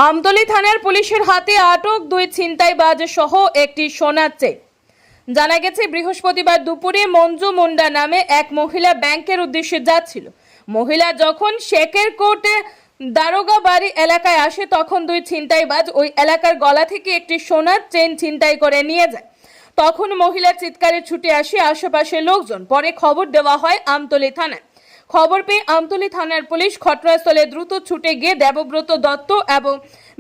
আমতলী থানার পুলিশের হাতে আটক দুই ছিনতাইবাজ সহ একটি সোনার চেইন। জানা গেছে বৃহস্পতিবার দুপুরে মঞ্জু মুন্ডা নামে এক মহিলা ব্যাংকের উদ্দেশ্যে যাচ্ছিল। মহিলা যখন শেখের কোর্টে দারোগা বাড়ি এলাকায় আসে তখন দুই ছিনতাইবাজ ওই এলাকার গলা থেকে একটি সোনার চেইন ছিনতাই করে নিয়ে যায়। তখন মহিলার চিৎকারে ছুটে আসে আশেপাশের লোকজন। পরে খবর দেওয়া হয় আমতলী থানায়। খবর পেয়ে আমতলী থানার পুলিশ ঘটনাস্থলে দ্রুত ছুটে গিয়ে দেবব্রত দত্ত এবং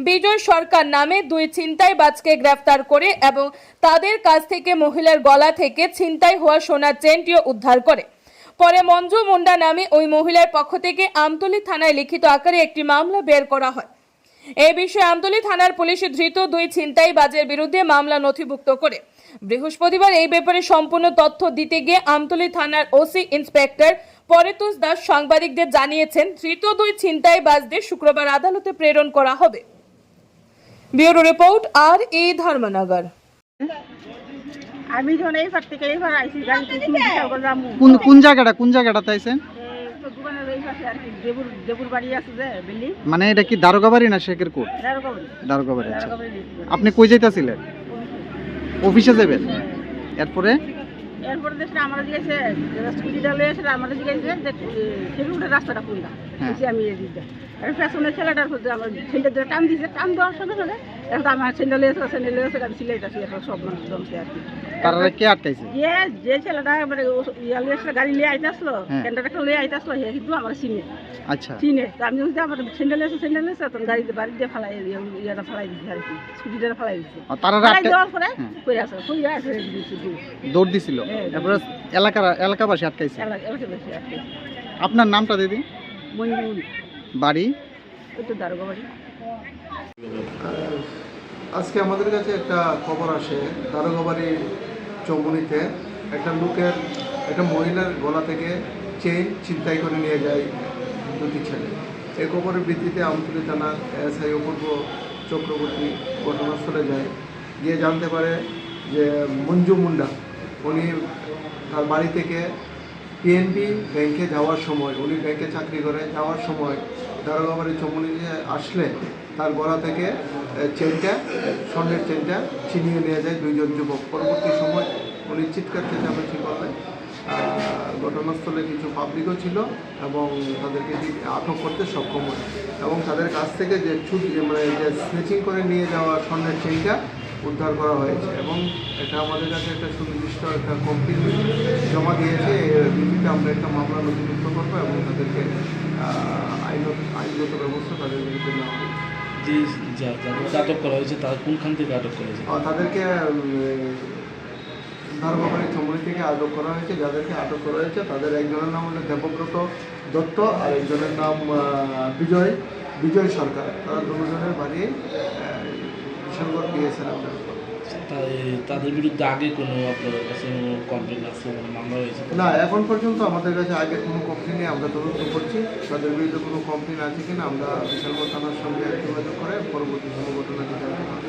বিজয় সরকার নামে দুই ছিনতাইবাজকে গ্রেফতার করে এবং তাদের কাছ থেকে মহিলার গলা থেকে ছিনতাই হওয়া সোনার চেইনটিও উদ্ধার করে। পরে মঞ্জু মুন্ডা নামে ওই মহিলার পক্ষ থেকে আমতলী থানায় লিখিত আকারে একটি মামলা বের করা হয়। এই বিষয়ে আমতলী থানার পুলিশ ধৃত দুই ছিনতাইবাজের বিরুদ্ধে মামলা নথিভুক্ত করে। বৃহস্পতিবার এই ব্যাপারে সম্পূর্ণ তথ্য দিতে গিয়ে আমতলী থানার ওসি ইন্সপেক্টর পরেতুষ দাস সাংবাদিকদের জানিয়েছেন, ধৃত দুই ছিনতাইবাজদের শুক্রবার আদালতে প্রেরণ করা হবে। ব্যুরো রিপোর্ট আর এ ধর্মনগর। আমি যখন এইবার থেকে এইবার আইছি গাড়িতে কোন জায়গাটা তাইছেন? দোকানের এই পাশে আর কি দেবুর বাড়ি আছে যে বিল্ডিং, মানে এটা কি দারোগা বাড়ি না শেখের কোর্ট? দারোগা বাড়ি। আচ্ছা, আপনি কই যাইতাছিলেন? অফিসে যাবেন? এরপরে দেখলাম আমরা জিজ্ঞাসা স্কুটিটা লয়ে এসে আমরা জিজ্ঞাসা যে সেগুলোর রাস্তাটা কোনটা, আমি এই দিকটা আর পেছনের ছেলেটার আমার ছেলেটা ধরে টান দিয়েছে, টান দেওয়ার সঙ্গে সঙ্গে এখন আমার ছেলে লয়েছে আমি সিলেটা সব মানুষ জমছে আর কি। তারা কে আটকাইছে? যে ছেলেটা মানে ইয়া লিয়ে গাড়ি লিয়ে আইতে আসলো, ক্যান্টারটা লিয়ে আইতে আসলো, হে কিন্তু আমার চিনে। আচ্ছা, চিনে তো আমি বলছি আমার স্যান্ডেল এসে তখন গাড়িতে বাড়ি দিয়ে ফেলাই ইয়াটা ফেলাই দিচ্ছে আর কি, স্কুটিটা ফেলাই দিচ্ছে। তারা দেওয়ার পরে কই আছে দৌড় দিছিল। তারপরে এলাকাবাসী আটকাইছে। আপনার নামটা দিদি? মঞ্জুর বাড়ি? ওই তো দারোগা বাড়ি। আজকে আমাদের কাছে একটা খবর আসে, দারোগাবাড়ি চৌমুনিতে একটা মহিলার গলা থেকে চেইন ছিনতাই করে নিয়ে যায় দুটি ছেলে। এই খবরের ভিত্তিতে আমতলী থানার এসআই অপূর্ব চক্রবর্তী ঘটনাস্থলে যায়, গিয়ে জানতে পারে যে মঞ্জু মুন্ডা উনি তার বাড়ি থেকে পিএনবি ব্যাংকে যাওয়ার সময়, উনি ব্যাংকে চাকরি করে যাওয়ার সময় দারোগাবাড়ি চৌমুনিতে আসলে তার গলা থেকে স্বর্ণের চেনটা ছিনিয়ে নিয়ে যায় দুইজন যুবক। পরবর্তী সময় উনি চিৎকার চেঁচামেচি করলেন। ঘটনাস্থলে কিছু পাবলিকও ছিল এবং তাদেরকে আটক করতে সক্ষম হয় এবং তাদের কাছ থেকে যে স্নেচিং করে নিয়ে যাওয়া স্বর্ণের চেনটা উদ্ধার করা হয়েছে এবং এটা আমাদের কাছে একটা সুনির্দিষ্ট একটা কমপ্লেন জমা দিয়েছে। এর ভিত্তিতে আমরা একটা মামলা নথিভুক্ত করবো এবং তাদেরকে আইনগত ব্যবস্থা তাদের বিরুদ্ধে নেওয়া হবে। আটক করা হয়েছে তারা কোনখান থেকে আটক করা হয়েছে? তাদেরকে দারোগাবাড়ি চৌমুনি থেকে আটক করা হয়েছে। যাদেরকে আটক করা হয়েছে তাদের একজনের নাম হলো দেবব্রত দত্ত আর একজনের নাম বিজয় সরকার। তারা দুজনের বাড়ি বিশালগড় পিএসের আন্ডারে। তাদের বিরুদ্ধে আগে কোনো আপনার কাছে কমপ্লেন আছে, মামলা হয়েছে? না, এখন পর্যন্ত আমাদের কাছে আগে কোনো কমপ্লেন নেই। আমরা তদন্ত করছি তাদের বিরুদ্ধে কোনো কমপ্লেন আছে কিনা। আমরা বিশালগড় থানার সঙ্গে যোগাযোগ করে পরবর্তী কোনো ঘটনা জানতে পারবো।